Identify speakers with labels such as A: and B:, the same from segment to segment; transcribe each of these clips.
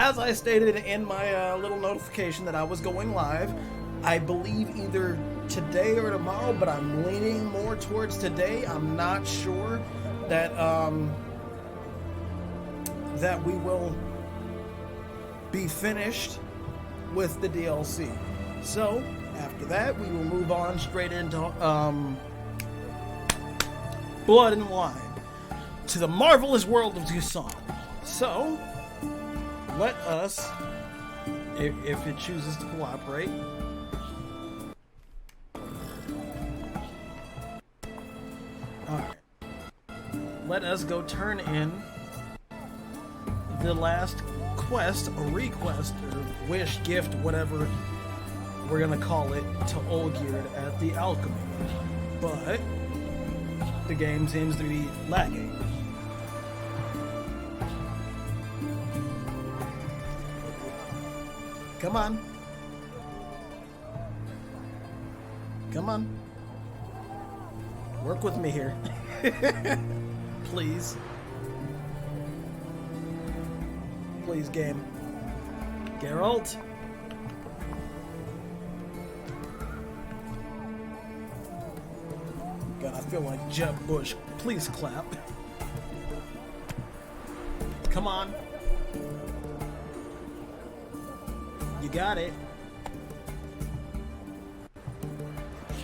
A: as I stated in my little notification that I was going live, I believe either today or tomorrow, but I'm leaning more towards today. I'm not sure that that we will be finished with the DLC. So after that, we will move on straight into Blood and Wine, to the marvelous world of Tucson. So let us, if it chooses to cooperate, alright, let us go turn in the last quest, or request, or wish, gift, whatever we're gonna call it, to Olgierd at the Alchemy. But the game seems to be lagging. Come on. Come on. Work with me here. Please. Please, game. Geralt. God, I feel like Jeb Bush. Please clap. Come on. You got it.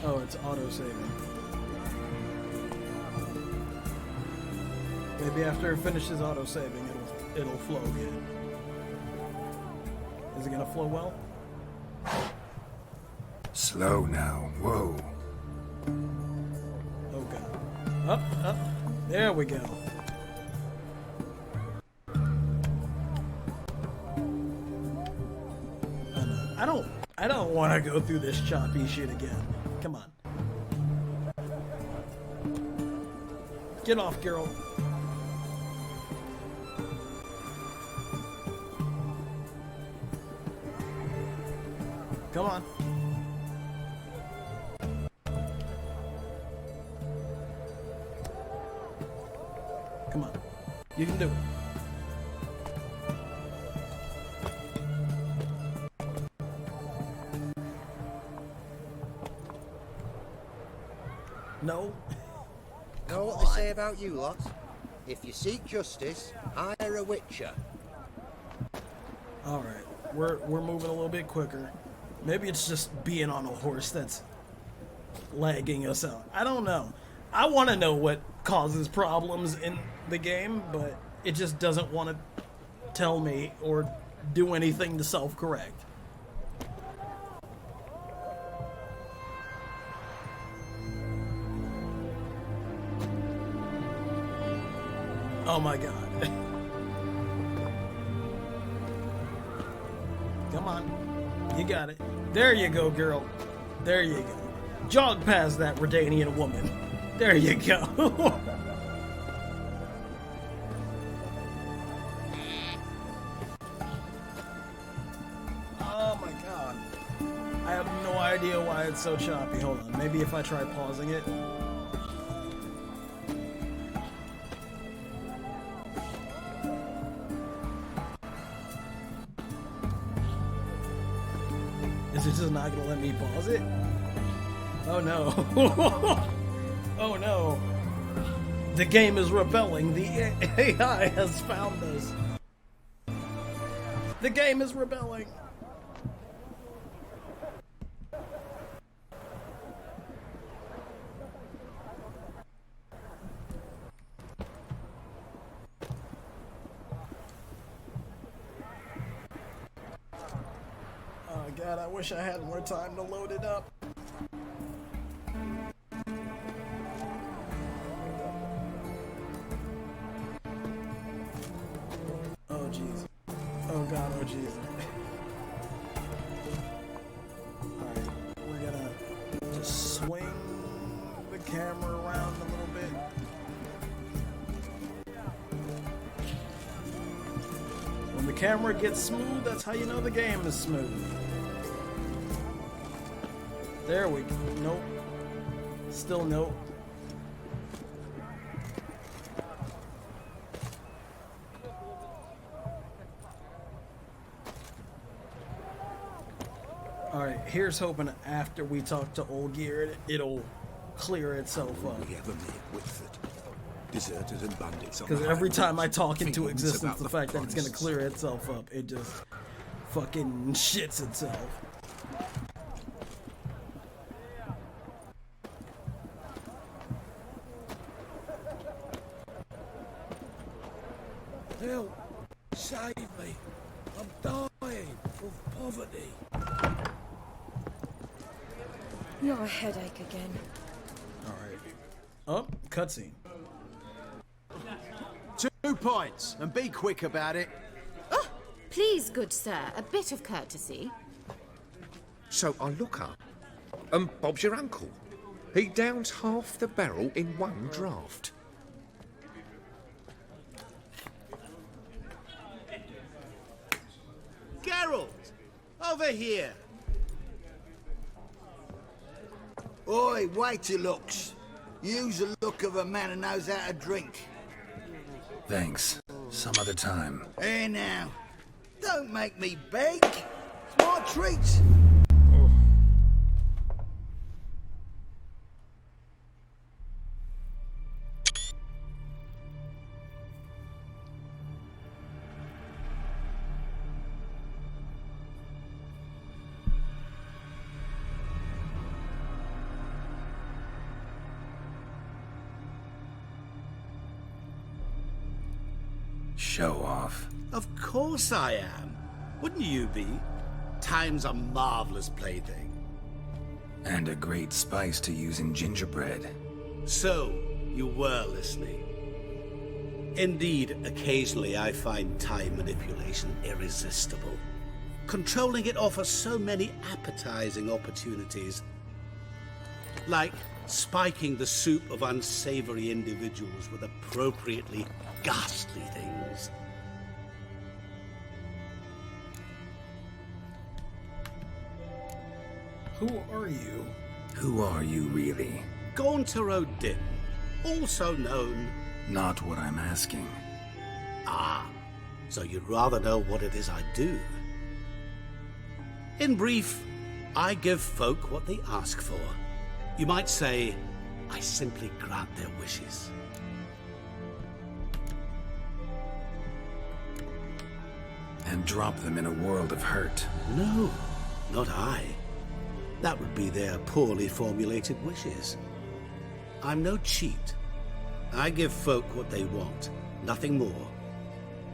A: Oh, it's auto-saving. Maybe after it finishes auto-saving, it'll flow again. Is it gonna flow well?
B: Slow now. Whoa.
A: Oh god. Up. There we go. I don't want to go through this choppy shit again. Come on. Get off, girl. Come on. Come on. You can do it. No.
C: Know what they say about you lot? If you seek justice, hire a witcher.
A: Alright. We're moving a little bit quicker. Maybe it's just being on a horse that's lagging us out. I don't know. I want to know what causes problems in the game, but it just doesn't want to tell me or do anything to self-correct. Oh my god. Come on. You got it. There you go, girl. There you go. Jog past that Redanian woman. There you go. Oh my god. I have no idea why it's so choppy. Hold on. Maybe if I try pausing it. Is it just not gonna let me pause it? Oh no. Oh no. The game is rebelling. The AI has found us. The game is rebelling. Oh god, I wish I had more time to load it up. Oh jeez. Oh god, oh jeez. Alright, we're gonna just swing the camera around a little bit. When the camera gets smooth, that's how you know the game is smooth. There we go. Nope. Still nope. Alright, here's hoping after we talk to Olgierd, it'll clear itself up.
B: We ever met Whitford. Deserters and bandits on
A: Because
B: the
A: every
B: highway,
A: time I talk into
B: fiends
A: existence,
B: about
A: the fact that it's gonna
B: forests.
A: clear itself up, it just fucking shits itself.
B: Help! Save me! I'm dying of poverty.
D: Not a headache again.
A: Alright. Oh, cutscene.
E: 2 points, and be quick about it.
F: Oh, please, good sir, a bit of courtesy.
G: So I look up, and Bob's your uncle. He downs half the barrel in one draught.
H: Geralt! Over here!
I: Oi, waiter looks. Use the look of a man who knows how to drink.
B: Thanks. Some other time.
I: Here now. Don't make me beg. It's my treat.
B: Show off.
H: Of course I am. Wouldn't you be? Time's a marvelous plaything.
B: And a great spice to use in gingerbread.
H: So, you were listening. Indeed, occasionally I find time manipulation irresistible. Controlling it offers so many appetizing opportunities. Like spiking the soup of unsavory individuals with appropriately ghastly things.
A: Who are you?
B: Who are you really?
H: Gaunter O'Din, also known...
B: Not what I'm asking.
H: Ah, so you'd rather know what it is I do. In brief, I give folk what they ask for. You might say, I simply grant their wishes.
B: And drop them in a world of hurt.
H: No, not I. That would be their poorly formulated wishes. I'm no cheat. I give folk what they want, nothing more.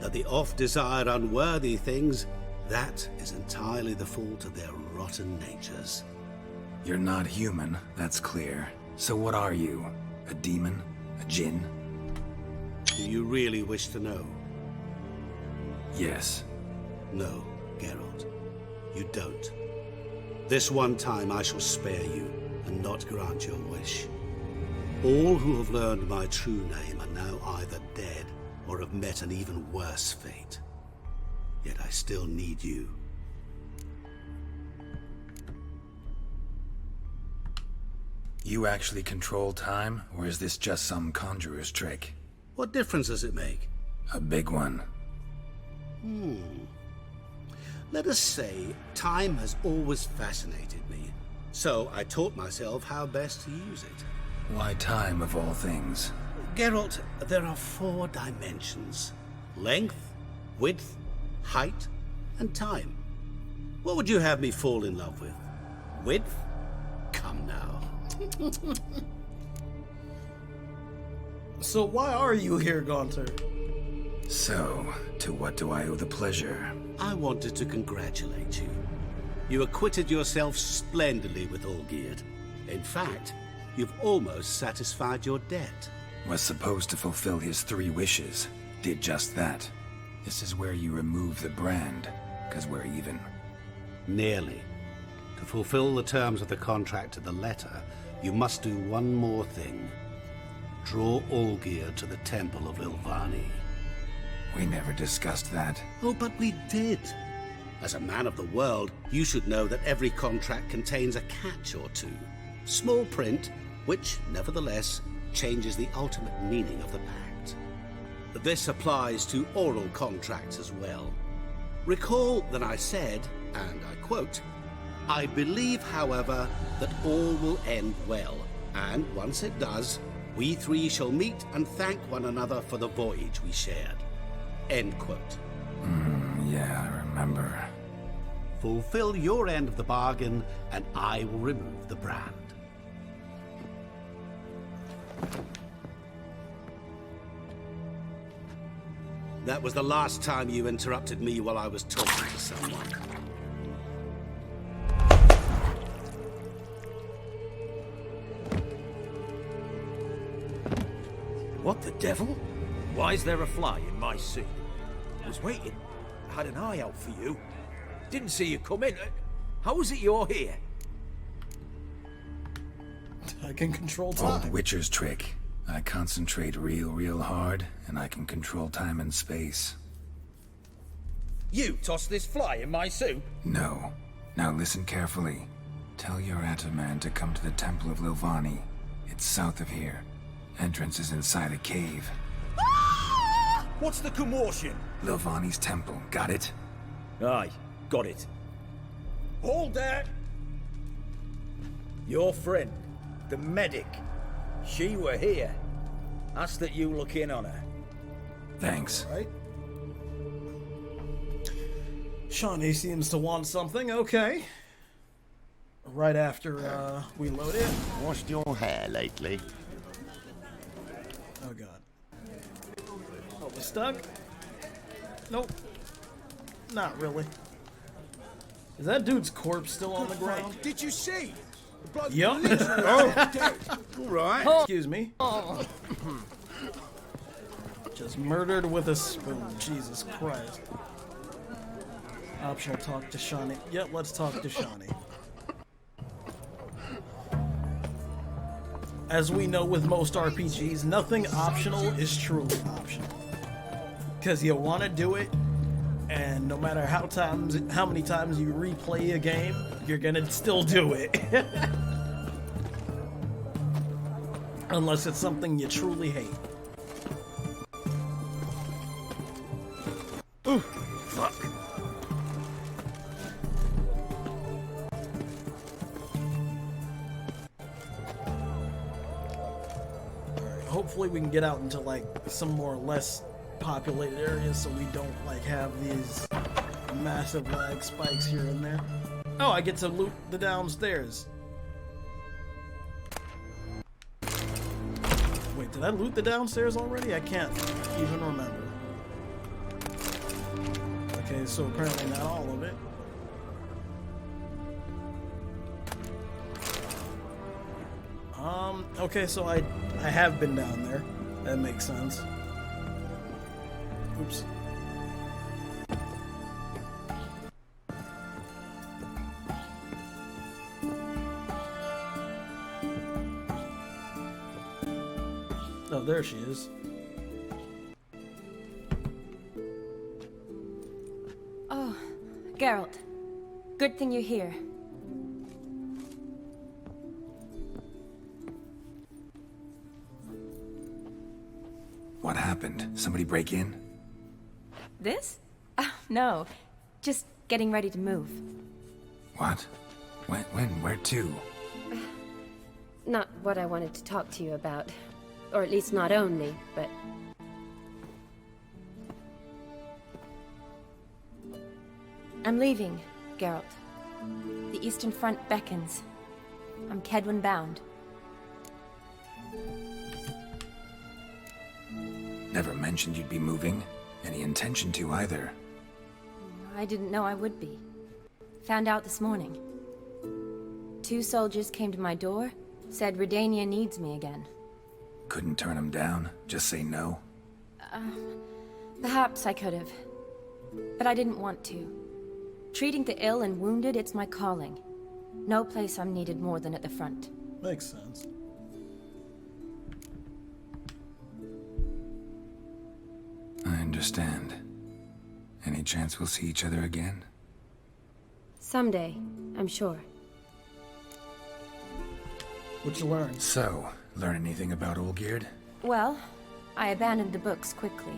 H: That the oft-desired unworthy things, that is entirely the fault of their rotten natures.
B: You're not human, that's clear. So what are you? A demon? A djinn?
H: Do you really wish to know?
B: Yes.
H: No, Geralt. You don't. This one time I shall spare you, and not grant your wish. All who have learned my true name are now either dead, or have met an even worse fate. Yet I still need you.
B: You actually control time, or is this just some conjurer's trick?
H: What difference does it make?
B: A big one.
H: Let us say, time has always fascinated me. So I taught myself how best to use it.
B: Why time of all things?
H: Geralt, there are 4 dimensions. Length, width, height, and time. What would you have me fall in love with? Width? Come now.
A: So why are you here, Gaunter?
B: So, to what do I owe the pleasure?
H: I wanted to congratulate you. You acquitted yourself splendidly with Olgierd. In fact, you've almost satisfied your debt.
B: Was supposed to fulfill his 3 wishes. Did just that. This is where you remove the brand, 'cause we're even.
H: Nearly. To fulfill the terms of the contract to the letter, you must do one more thing. Draw Olgierd to the Temple of Lilvani.
B: We never discussed that.
H: Oh, but we did. As a man of the world, you should know that every contract contains a catch or two. Small print, which, nevertheless, changes the ultimate meaning of the pact. This applies to oral contracts as well. Recall that I said, and I quote, I believe, however, that all will end well, and once it does, we three shall meet and thank one another for the voyage we shared. End quote.
B: Yeah, I remember.
H: Fulfill your end of the bargain, and I will remove the brand. That was the last time you interrupted me while I was talking to someone.
J: What the devil? Why is there a fly in my suit? I was waiting. I had an eye out for you. Didn't see you come in. How is it you're here?
A: I can control time.
B: Old Witcher's trick. I concentrate real hard, and I can control time and space.
J: You tossed this fly in my suit?
B: No. Now listen carefully. Tell your Ataman to come to the Temple of Lilvani. It's south of here. Entrance is inside a cave.
J: What's the commotion?
B: Lilvani's temple, got it?
J: Aye, got it. Hold that! Your friend, the medic, she were here. Ask that you look in on her.
B: Thanks.
A: Right? Shawnee seems to want something, okay. Right after we load it.
C: Washed your hair lately?
A: Oh god. Oh, we're stuck? Nope. Not really. Is that dude's corpse still on the ground?
E: Did you see? The bloke
A: Yup.
E: literally dead. All right.
A: Excuse me. Just murdered with a spoon. Jesus Christ. Optional talk to Shawnee. Yep, let's talk to Shawnee. As we know with most RPGs, nothing optional is truly optional. Because you want to do it, and no matter how many times you replay a game, you're gonna still do it. Unless it's something you truly hate. Ooh, fuck. Hopefully we can get out into like some more less populated areas so we don't like have these massive lag spikes here and there. Oh, I get to loot the downstairs. Wait, did I loot the downstairs already? I can't even remember. Okay, so apparently not all of it. Okay, so I have been down there. That makes sense. Oops. Oh, there she is.
D: Oh, Geralt. Good thing you're here.
B: What happened? Somebody break in?
D: This? Oh, no. Just getting ready to move.
B: What? When? Where to?
D: Not what I wanted to talk to you about. Or at least not only, but... I'm leaving, Geralt. The Eastern Front beckons. I'm Kedwin bound.
B: Never mentioned you'd be moving. Any intention to either.
D: I didn't know I would be. Found out this morning. 2 soldiers came to my door, said Redania needs me again.
B: Couldn't turn him down? Just say no?
D: Perhaps I could have. But I didn't want to. Treating the ill and wounded, it's my calling. No place I'm needed more than at the front.
A: Makes sense.
B: I understand. Any chance we'll see each other again?
D: Someday, I'm sure.
A: What'd you learn?
B: So, learn anything about Olgierd?
D: Well, I abandoned the books quickly.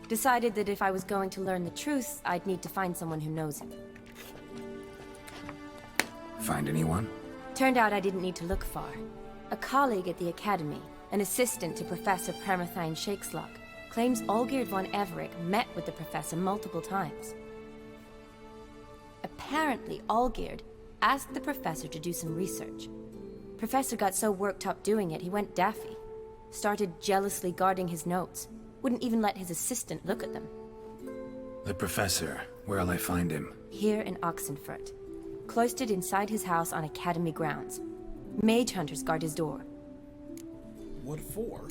D: Decided that if I was going to learn the truth, I'd need to find someone who knows it.
B: Find anyone?
D: Turned out I didn't need to look far. A colleague at the Academy, an assistant to Professor Permathine Shakeslock, claims Olgierd von Everick met with the professor multiple times. Apparently, Olgierd asked the professor to do some research. Professor got so worked up doing it, he went daffy. Started jealously guarding his notes. Wouldn't even let his assistant look at them.
B: The professor. Where'll I find him?
D: Here in Oxenfurt. Cloistered inside his house on Academy grounds. Mage hunters guard his door.
A: What for?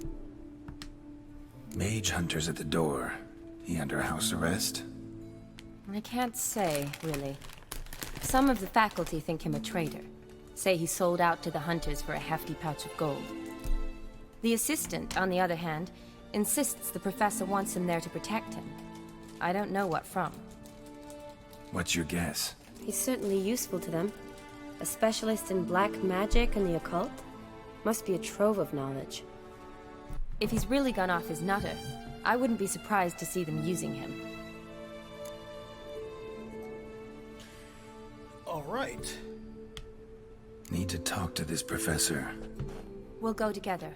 B: Mage hunters at the door. He under house arrest?
D: I can't say, really. Some of the faculty think him a traitor. Say he sold out to the hunters for a hefty pouch of gold. The assistant, on the other hand, insists the professor wants him there to protect him. I don't know what from.
B: What's your guess?
D: He's certainly useful to them. A specialist in black magic and the occult? Must be a trove of knowledge. If he's really gone off his nutter, I wouldn't be surprised to see them using him.
A: All right.
B: Need to talk to this professor.
D: We'll go together.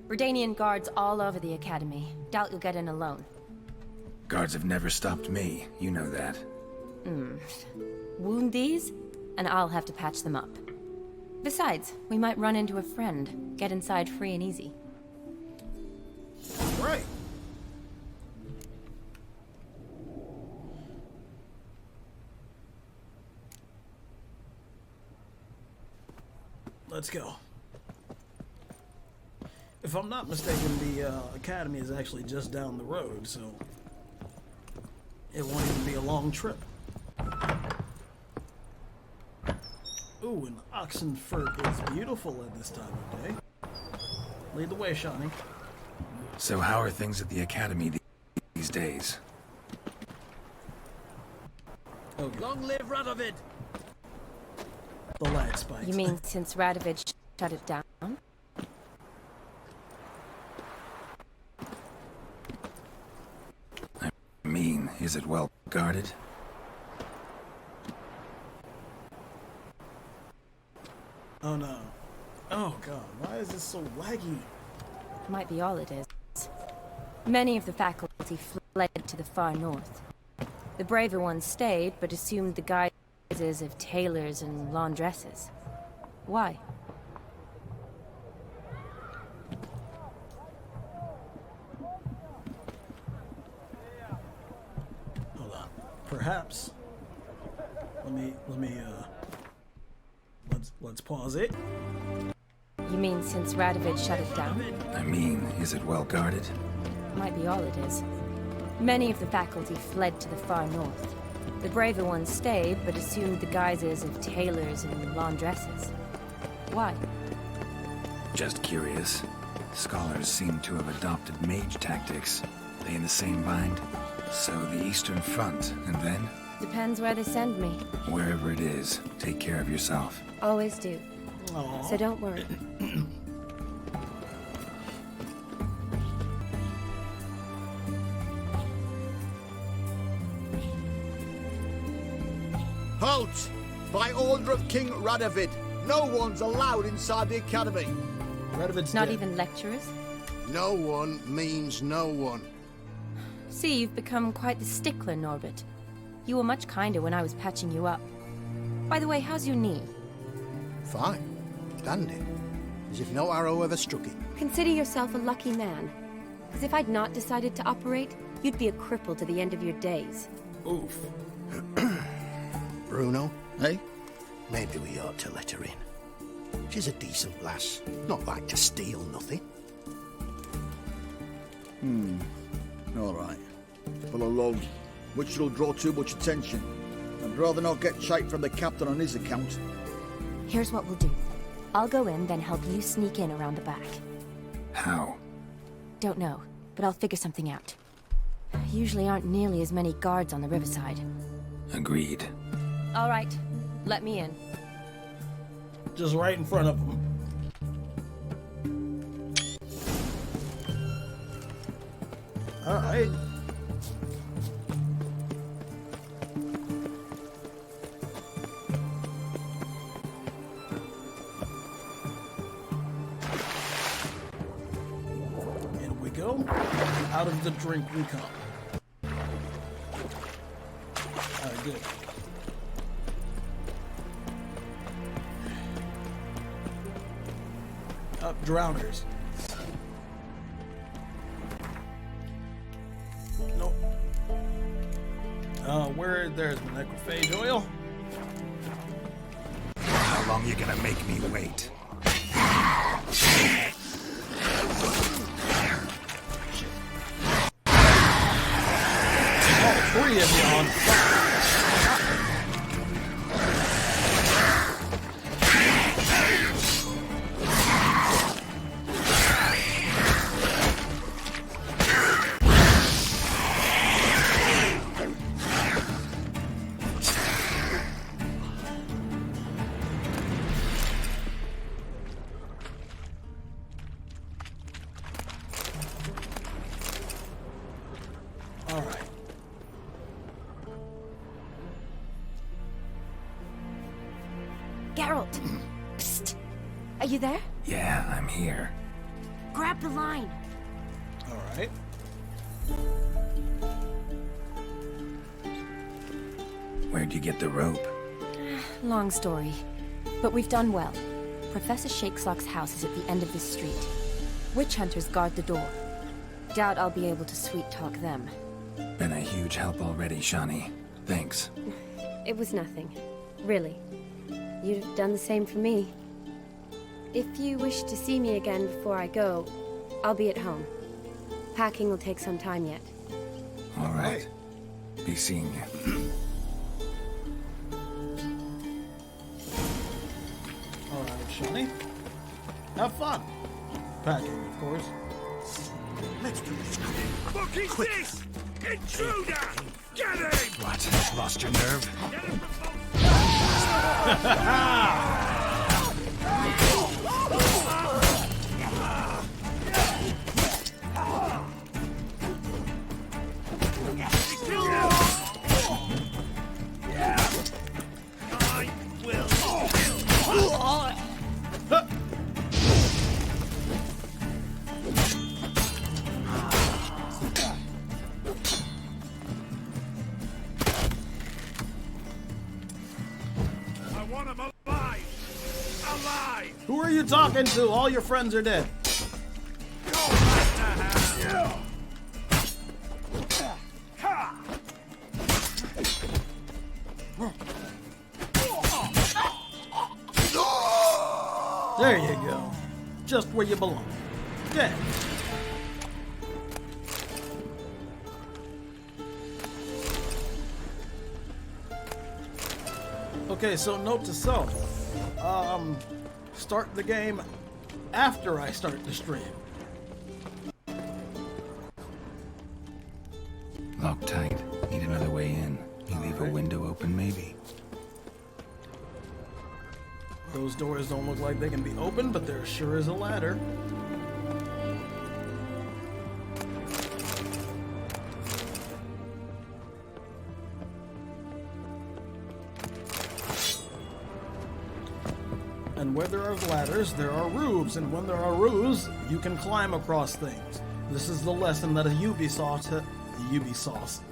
D: Redanian guards all over the Academy. Doubt you'll get in alone.
B: Guards have never stopped me, you know that.
D: Wound these, and I'll have to patch them up. Besides, we might run into a friend. Get inside free and easy.
A: Right. Let's go. If I'm not mistaken, the Academy is actually just down the road, so it won't even be a long trip. Ooh, and Oxenfurt is beautiful at this time of day. Lead the way, Shawnee.
B: So how are things at the Academy these days?
A: Okay.
J: Long live Radovid!
A: The lag spikes.
D: You mean since Radovid shut it down?
B: I mean, is it well guarded?
A: Oh no. Oh god, why is this so laggy?
D: Might be all it is. Many of the faculty fled to the far north. The braver ones stayed, but assumed the guises of tailors and laundresses. Why?
A: Hold on. Perhaps. Let's pause it.
D: You mean since Radovid shut it down?
B: I mean, is it well guarded?
D: Might be all it is. Many of the faculty fled to the far north. The braver ones stayed, but assumed the guises of tailors and laundresses. Why?
B: Just curious. Scholars seem to have adopted mage tactics. They in the same bind? So the Eastern Front, and then?
D: Depends where they send me.
B: Wherever it is, take care of yourself.
D: Always do.
A: Aww.
D: So don't worry.
I: Halt! By order of King Radovid, no one's allowed inside the Academy.
A: Radovid's
D: Not
A: dead.
D: even lecturers?
I: No one means no one.
D: See, you've become quite the stickler, Norbert. You were much kinder when I was patching you up. By the way, how's your knee?
I: Fine. Dandy. As if no arrow ever struck it.
D: Consider yourself a lucky man. Because if I'd not decided to operate, you'd be a cripple to the end of your days.
A: Oof.
I: Bruno, eh? Maybe we ought to let her in. She's a decent lass. Not like to steal nothing.
E: All right. Full of love, which will draw too much attention. I'd rather not get shite from the captain on his account.
D: Here's what we'll do. I'll go in, then help you sneak in around the back.
B: How?
D: Don't know, but I'll figure something out. Usually aren't nearly as many guards on the riverside.
B: Agreed.
D: All right, let me in.
A: Just right in front of him. Alright. go. Out of the drink we come. Alright, good. Up, drowners. Nope. There's my necrophage oil.
B: How long you gonna make me wait?
A: All three of you on fire. Alright.
D: Geralt! Psst! Are you there?
B: Yeah, I'm here.
D: Grab the line!
A: Alright.
B: Where'd you get the rope?
D: Long story. But we've done well. Professor Shakesock's house is at the end of this street. Witch hunters guard the door. Doubt I'll be able to sweet-talk them.
B: Been a huge help already, Shani. Thanks.
D: It was nothing. Really. You'd have done the same for me. If you wish to see me again before I go, I'll be at home. Packing will take some time yet.
B: All right. Be seeing you.
A: Alright, Shani. Have fun. Packing, of course.
I: Let's do this.
J: Fuck is this? Intruder! Get him!
B: What? Lost your nerve?
J: Get him from
A: Who are you talking to? All your friends are dead. There you go. Just where you belong. Dead. Okay, so note to self. Start the game after I start the stream.
B: Locked tight. Need another way in. You leave a window open, maybe?
A: Those doors don't look like they can be opened, but there sure is a ladder. And where there are ladders, there are roofs, and when there are roofs, you can climb across things. This is the lesson that Ubisoft,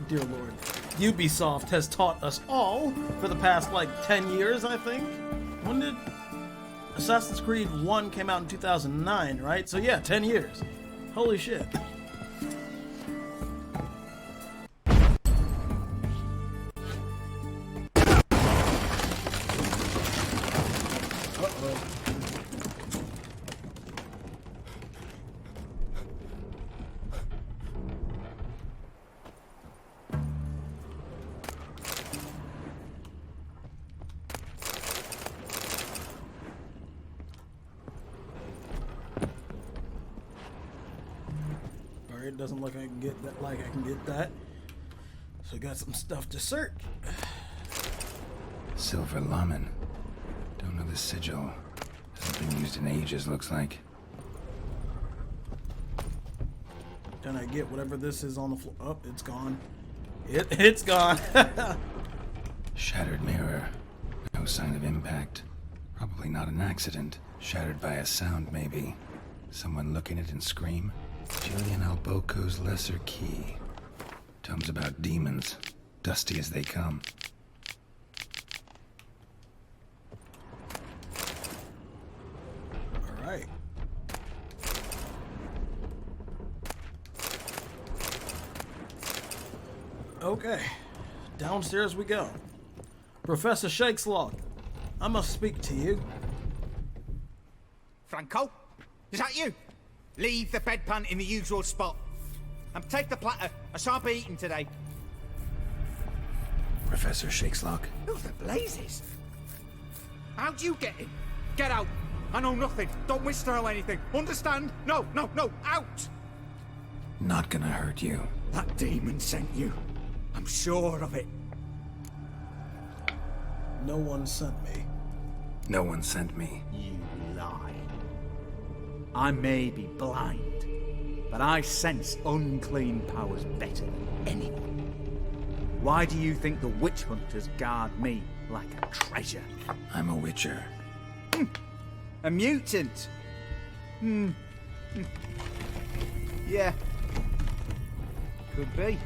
A: dear lord, Ubisoft has taught us all for the past, like, 10 years, I think? When did Assassin's Creed 1 came out in 2009, right? So yeah, 10 years. Holy shit. It doesn't look like I can get that. So I got some stuff to search.
B: Silver Lamen. Don't know the sigil. Hasn't been used in ages, looks like.
A: Then I get whatever this is on the floor. Oh, it's gone. It's gone.
B: Shattered mirror. No sign of impact. Probably not an accident. Shattered by a sound, maybe. Someone look in it and scream. Julian Alboco's Lesser Key. Tomes about demons, dusty as they come.
A: All right. Okay, downstairs we go. Professor Shakeslog, I must speak to you.
K: Franco? Is that you? Leave the bedpan in the usual spot. And take the platter. I shan't be eating today.
B: Professor Shakeslog.
K: Who the blazes? How'd you get in? Get out. I know nothing. Don't whisper or anything. Understand? No, no, no. Out!
B: Not gonna hurt you.
K: That demon sent you. I'm sure of it.
A: No one sent me.
B: No one sent me.
K: You lie. I may be blind, but I sense unclean powers better than anyone. Why do you think the witch hunters guard me like a treasure?
B: I'm a witcher.
K: A mutant? Yeah. Could be.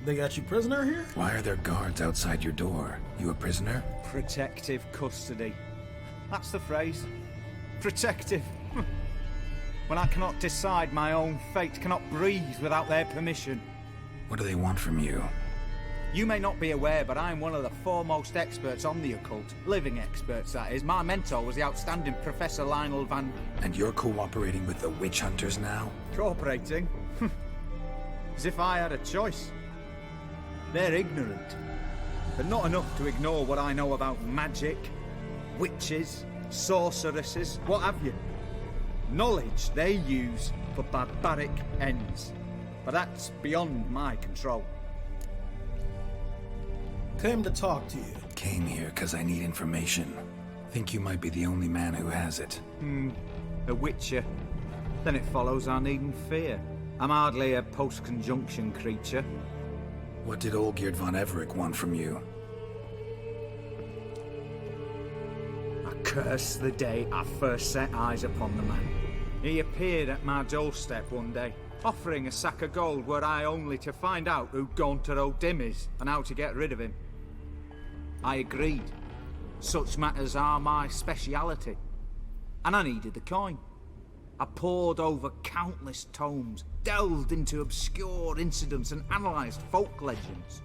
A: They got you prisoner here?
B: Why are there guards outside your door? You a prisoner?
K: Protective custody. That's the phrase. Protective. When I cannot decide my own fate, cannot breathe without their permission.
B: What do they want from you?
K: You may not be aware, but I'm one of the foremost experts on the occult. Living experts, that is. My mentor was the outstanding Professor Lionel Van...
B: And you're cooperating with the witch hunters now?
K: Cooperating? As if I had a choice. They're ignorant, but not enough to ignore what I know about magic, witches, sorceresses, what have you. Knowledge they use for barbaric ends, but that's beyond my control.
A: Came to talk to you.
B: Came here because I need information. Think you might be the only man who has it.
K: A witcher. Then it follows I needn't fear. I'm hardly a post-conjunction creature.
B: What did Olgierd von Everec want from you?
K: I curse the day I first set eyes upon the man. He appeared at my doorstep one day, offering a sack of gold were I only to find out who Gaunter O'Dim is and how to get rid of him. I agreed. Such matters are my speciality. And I needed the coin. I pored over countless tomes, delved into obscure incidents and analysed folk legends.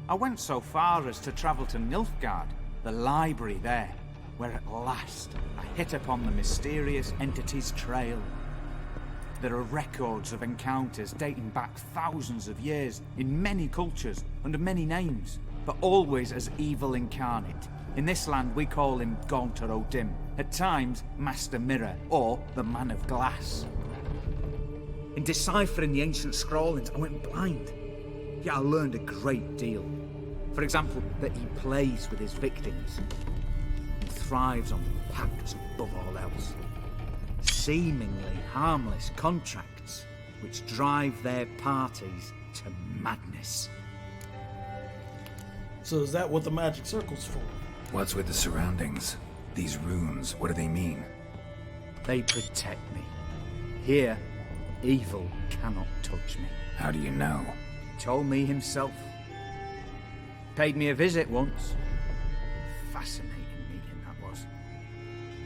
K: I went so far as to travel to Nilfgaard, the library there, where at last I hit upon the mysterious entity's trail. There are records of encounters dating back thousands of years in many cultures under many names, but always as evil incarnate. In this land we call him Gaunter O'Dim, at times Master Mirror or the Man of Glass. In deciphering the ancient scrawlings I went blind, yet I learned a great deal. For example, that he plays with his victims and thrives on pacts above all else. Seemingly harmless contracts which drive their parties to madness.
A: So is that what the magic circle's for?
B: What's with the surroundings? These runes, what do they mean?
K: They protect me. Here, evil cannot touch me.
B: How do you know?
K: He told me himself. Paid me a visit once. Fascinating meeting that was.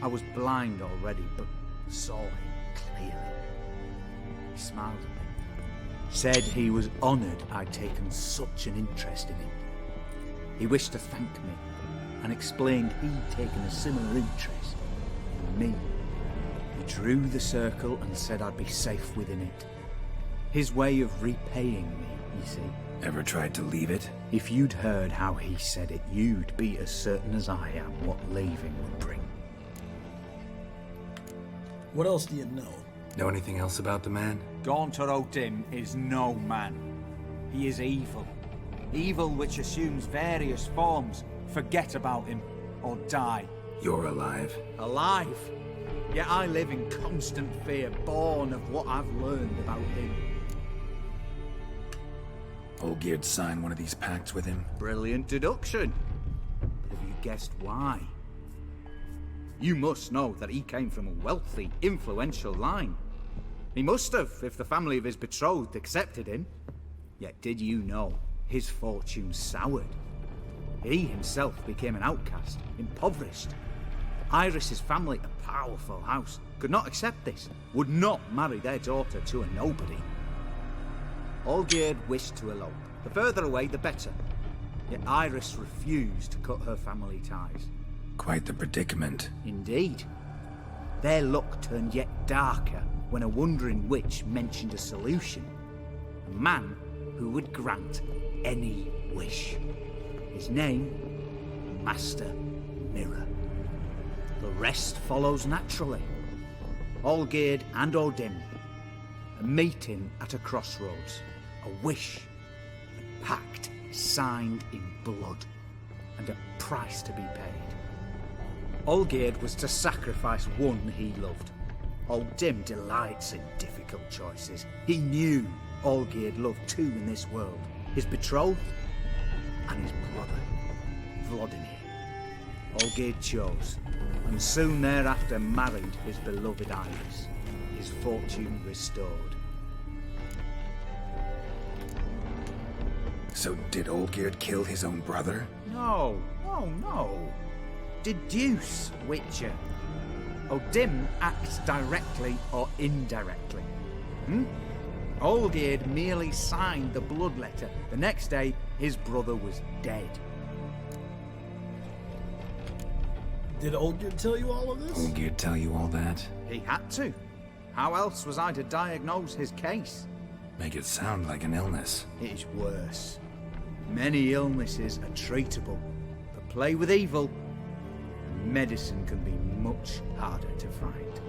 K: I was blind already, but saw him clearly. He smiled at me. Said he was honoured I'd taken such an interest in him. He wished to thank me and explained he'd taken a similar interest in me. He drew the circle and said I'd be safe within it. His way of repaying me, you see.
B: Ever tried to leave it?
K: If you'd heard how he said it, you'd be as certain as I am what leaving would bring.
A: What else do you know?
B: Know anything else about the man?
K: Gaunter O'Dim is no man. He is evil. Evil which assumes various forms. Forget about him, or die.
B: You're alive.
K: Alive? Yet I live in constant fear, born of what I've learned about him.
B: Olgierd signed one of these pacts with him?
K: Brilliant deduction. Have you guessed why? You must know that he came from a wealthy, influential line. He must have, if the family of his betrothed accepted him. Yet did you know his fortune soured? He himself became an outcast, impoverished. Iris's family, a powerful house, could not accept this, would not marry their daughter to a nobody. Olgierd wished to elope. The further away, the better. Yet Iris refused to cut her family ties.
B: Quite the predicament.
K: Indeed. Their luck turned yet darker when a wandering witch mentioned a solution. A man who would grant any wish. His name, Master Mirror. The rest follows naturally. Olgierd and Odin. A meeting at a crossroads. A wish. A pact signed in blood. And a price to be paid. Olgierd was to sacrifice one he loved. Odin delights in difficult choices. He knew Olgierd loved two in this world. His betrothed and his brother, Vladimir. Olgierd chose, and soon thereafter married his beloved Iris, his fortune restored.
B: So did Olgierd kill his own brother?
K: No. Deduce, Witcher. Odin acts directly or indirectly. Olgierd merely signed the blood letter. The next day, his brother was dead.
A: Did Olgierd tell you all of this?
B: Olgierd tell you all that?
K: He had to. How else was I to diagnose his case?
B: Make it sound like an illness.
K: It is worse. Many illnesses are treatable, but play with evil, medicine can be much harder to find.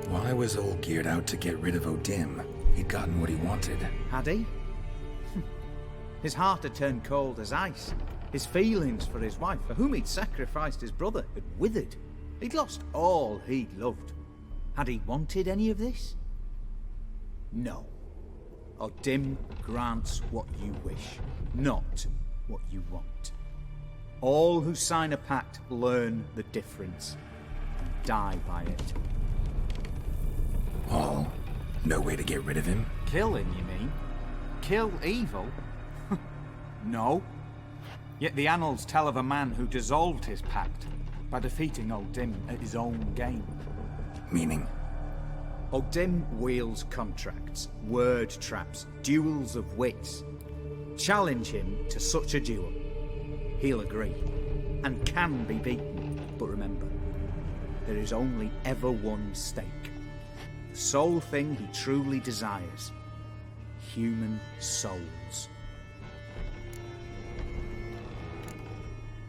B: Why was Olgierd out to get rid of Odin? He'd gotten what he wanted.
K: Had he? His heart had turned cold as ice. His feelings for his wife, for whom he'd sacrificed his brother, had withered. He'd lost all he'd loved. Had he wanted any of this? No. Odin grants what you wish, not what you want. All who sign a pact learn the difference and die by it.
B: All? No way to get rid of him?
K: Kill him, you mean? Kill evil? No. Yet the annals tell of a man who dissolved his pact by defeating Odin at his own game.
B: Meaning?
K: Odin wields contracts, word traps, duels of wits. Challenge him to such a duel. He'll agree, and can be beaten. But remember, there is only ever one stake. The sole thing he truly desires. Human souls.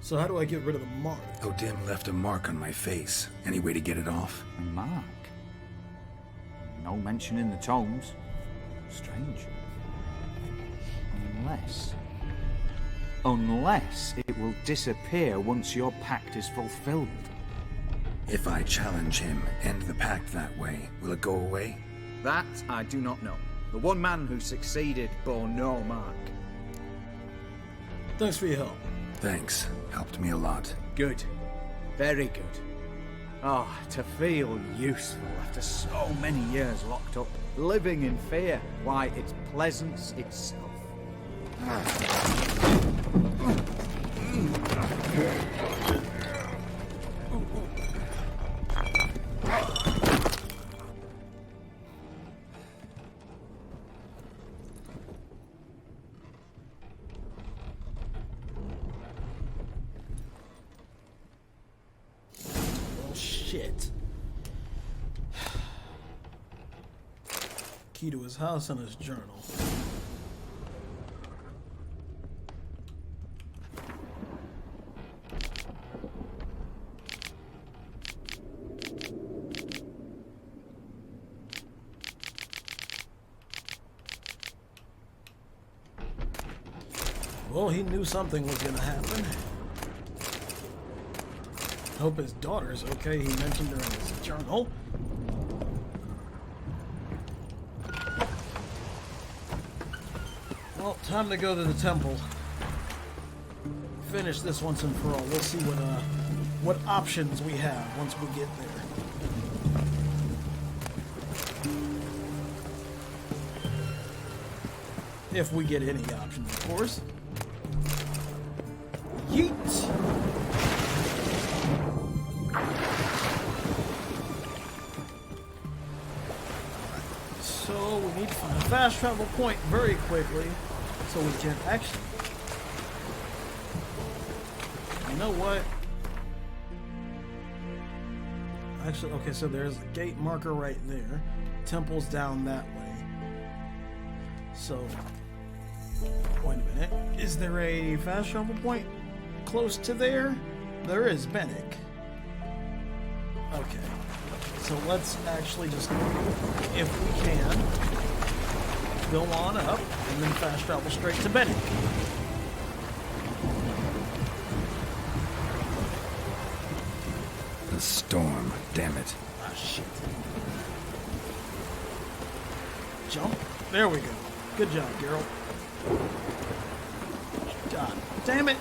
A: So how do I get rid of the mark?
B: Odin left a mark on my face. Any way to get it off?
K: A mark? No mention in the tomes. Strange. Unless it will disappear once your pact is fulfilled.
B: If I challenge him, end the pact that way, will it go away?
K: That I do not know. The one man who succeeded bore no mark.
A: Thanks for your help.
B: Thanks. Helped me a lot.
K: Good. Very good. Oh, to feel useful after so many years locked up, living in fear. Why, it's pleasance itself.
A: Shit. Key to his house and his journal. Well, he knew something was gonna happen. Hope his daughter's okay, he mentioned her in his journal. Well, time to go to the temple. finish this once and for all. We'll see what options we have once we get there. If we get any options, of course. Yeet! So we need to find a fast travel point very quickly so we can actually... You know what? Actually, okay, so there's a gate marker right there. Temple's down that way. So, wait a minute. Is there a fast travel point close to there? There is, Bennick. Okay. So let's actually just, if we can, go on up and then fast travel straight to Bennick.
B: The storm, damn it.
A: Ah, shit. Jump. There we go. Good job, Geralt. God damn it.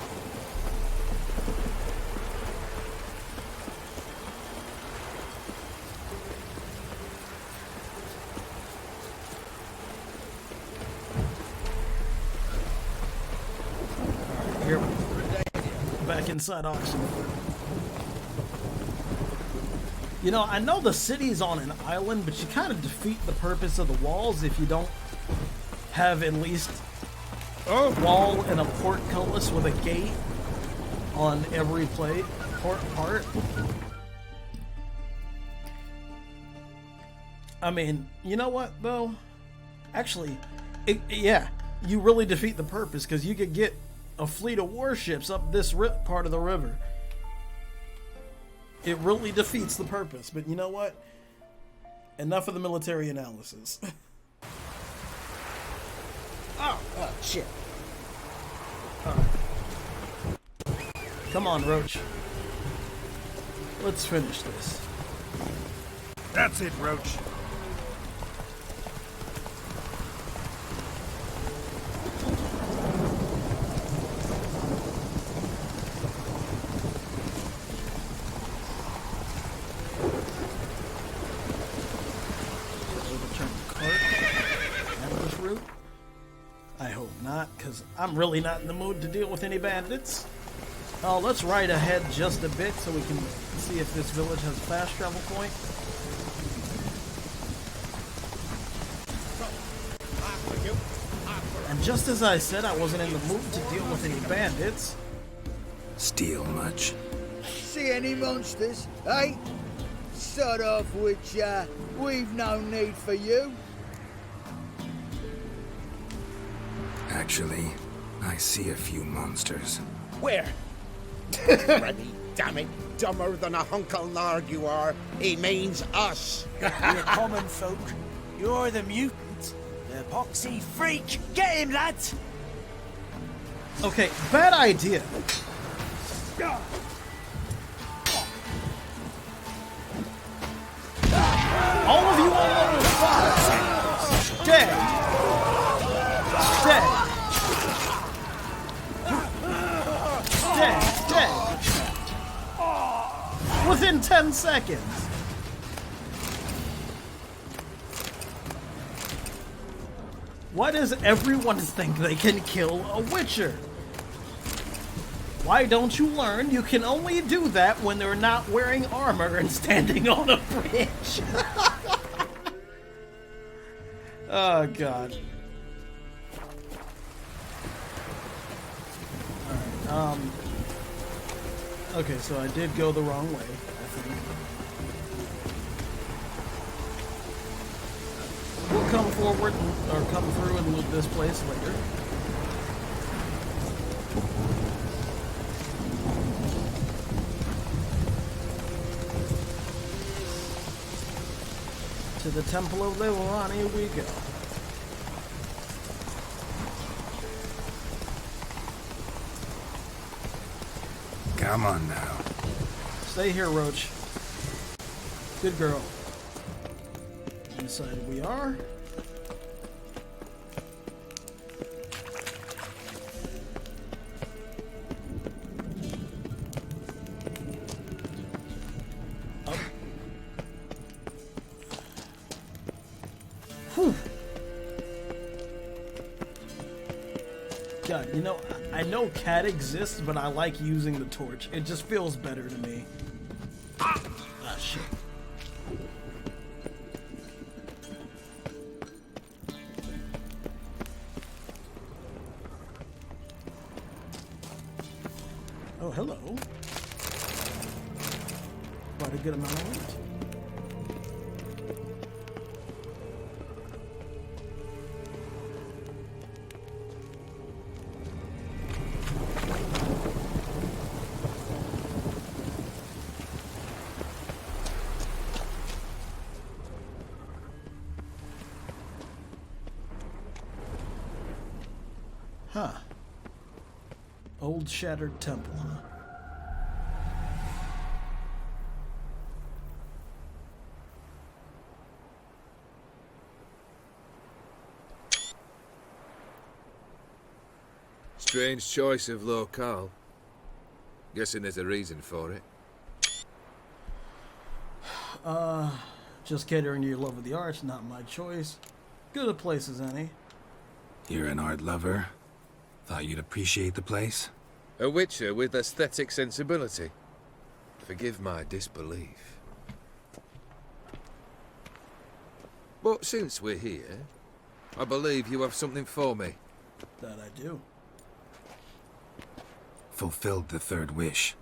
A: Alright, here we go. Back inside Oxford. You know, I know the city's on an island, but you kind of defeat the purpose of the walls if you don't have at least a wall and a portcullis with a gate on every part. I mean, you know what, though? Actually, yeah, you really defeat the purpose, because you could get a fleet of warships up this part of the river. It really defeats the purpose, but you know what? Enough of the military analysis. Oh, shit. Alright. Come on, Roach. Let's finish this.
K: That's it, Roach.
A: I hope not, because I'm really not in the mood to deal with any bandits. Oh, let's ride ahead just a bit so we can see if this village has a fast travel point. And just as I said, I wasn't in the mood to deal with any bandits.
B: Steal much?
E: See any monsters, eh? Sort of which, we've no need for you.
B: Actually, I see a few monsters.
I: Where? Ready, damn it. Dumber than a Hunkle Narg you are. He means us.
J: We're common folk. You're the mutant. The poxy freak. Get him, lads!
A: Okay, bad idea. All of you on level 5. Dead. Dead. Dead. Within 10 seconds. Why does everyone think they can kill a Witcher? Why don't you learn you can only do that when they're not wearing armor and standing on a bridge? Oh, God. Alright, okay, so I did go the wrong way, I think. We'll come forward, or come through and loot this place later. To the Temple of Leilani we go.
B: Come on now.
A: Stay here, Roach. Good girl. Inside we are. God, you know, I know cat exists, but I like using the torch. It just feels better to me. Ah, shit. Oh, hello. Quite a good amount of loot. Huh. Old shattered temple, huh?
L: Strange choice of locale. Guessing there's a reason for it.
A: Just catering to your love of the arts, not my choice. Good a place as any.
B: You're an art lover. Thought you'd appreciate the place?
L: A witcher with aesthetic sensibility. Forgive my disbelief. But since we're here, I believe you have something for me.
A: That I do.
B: Fulfilled the third wish.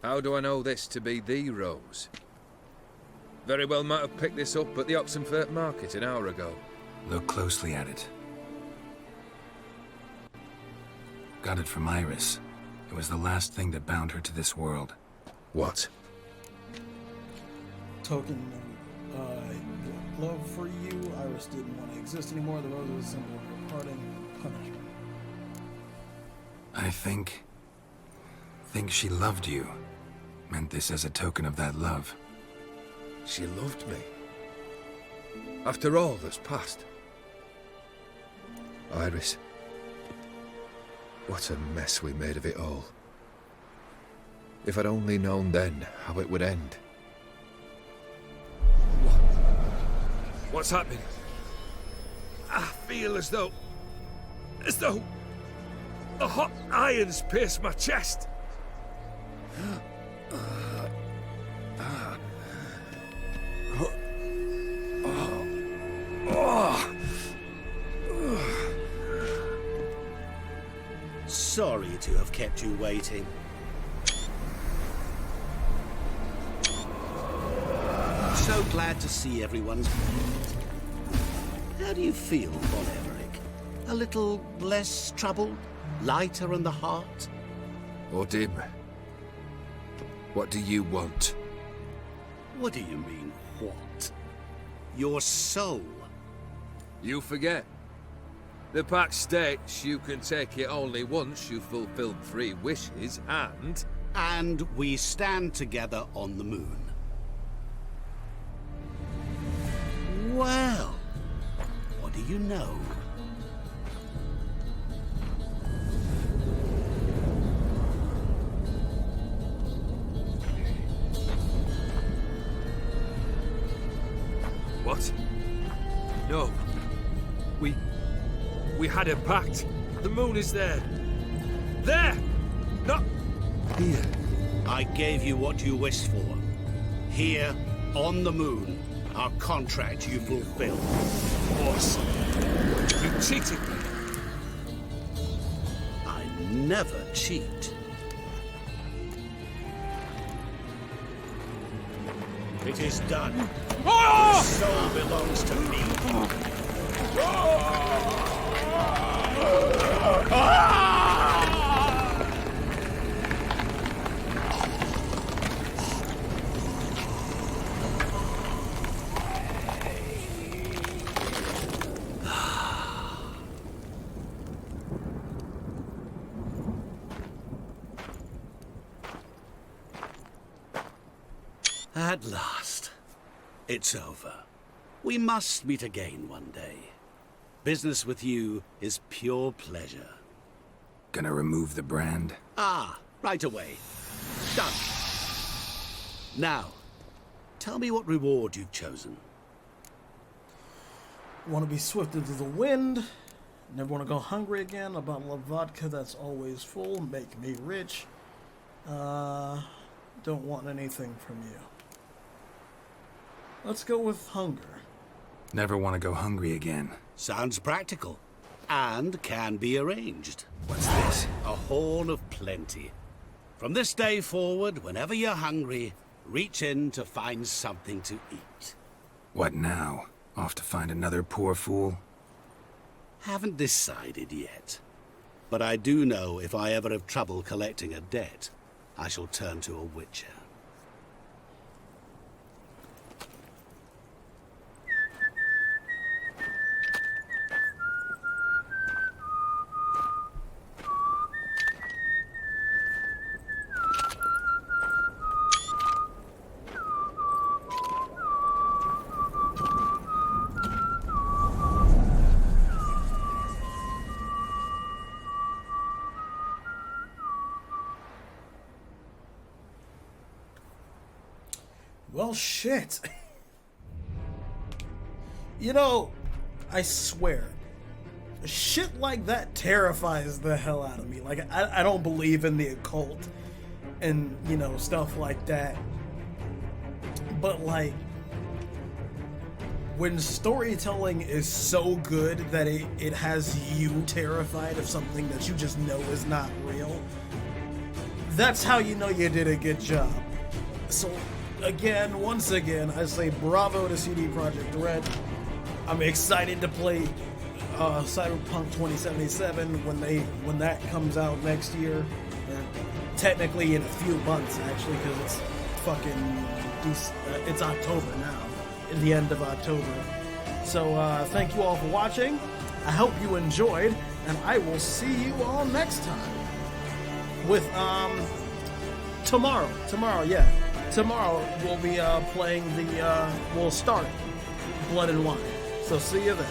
L: How do I know this to be the rose? Very well might have picked this up at the Oxenfurt market an hour ago.
B: Look closely at it. Got it from Iris. It was the last thing that bound her to this world.
L: What?
A: Token of love for you. Iris didn't want to exist anymore. The rose was a symbol of her parting punishment.
B: I think she loved you. Meant this as a token of that love.
L: She loved me. After all that's passed. Iris. What a mess we made of it all. If I'd only known then how it would end. What's happening? I feel as though the hot irons pierce my chest.
H: Sorry to have kept you waiting. So glad to see everyone's moved. How do you feel, Von Emmerich? A little less troubled? Lighter in the heart?
L: Odim, what do you want?
H: What do you mean, what? Your soul.
L: You forget. The pact states you can take it only once you've fulfilled 3 wishes, and...
H: And we stand together on the moon. Well, what do you know?
L: What? No. We had a pact. The moon is there. There! Not here.
H: I gave you what you wished for. Here, on the moon, our contract you fulfilled.
L: Boss, you cheated me.
H: I never cheat. It is done.
L: Oh!
H: The soul belongs to me. At last. It's over. We must meet again one day. Business with you is pure pleasure.
B: Gonna remove the brand?
H: Ah, right away. Done. Now, tell me what reward you've chosen.
A: Want to be swift as the wind, Never want to go hungry again. A bottle of vodka that's always full. Make me rich. Don't want anything from you. Let's go with hunger.
B: Never want to go hungry again.
H: Sounds practical. And can be arranged.
B: What's this?
H: A horn of plenty. From this day forward, whenever you're hungry, reach in to find something to eat.
B: What now? Off to find another poor fool?
H: Haven't decided yet. But I do know if I ever have trouble collecting a debt, I shall turn to a witcher.
A: Well, shit. You know, I swear, shit like that terrifies the hell out of me. Like, I don't believe in the occult and, you know, stuff like that. But, like, when storytelling is so good that it has you terrified of something that you just know is not real, that's how you know you did a good job. So, again, once again, I say bravo to CD Projekt Red. I'm excited to play Cyberpunk 2077 when that comes out next year. Technically in a few months, actually, because it's fucking it's October now, in the end of October. So thank you all for watching. I hope you enjoyed, and I will see you all next time with tomorrow. Tomorrow we'll be playing we'll start Blood and Wine. So see you then.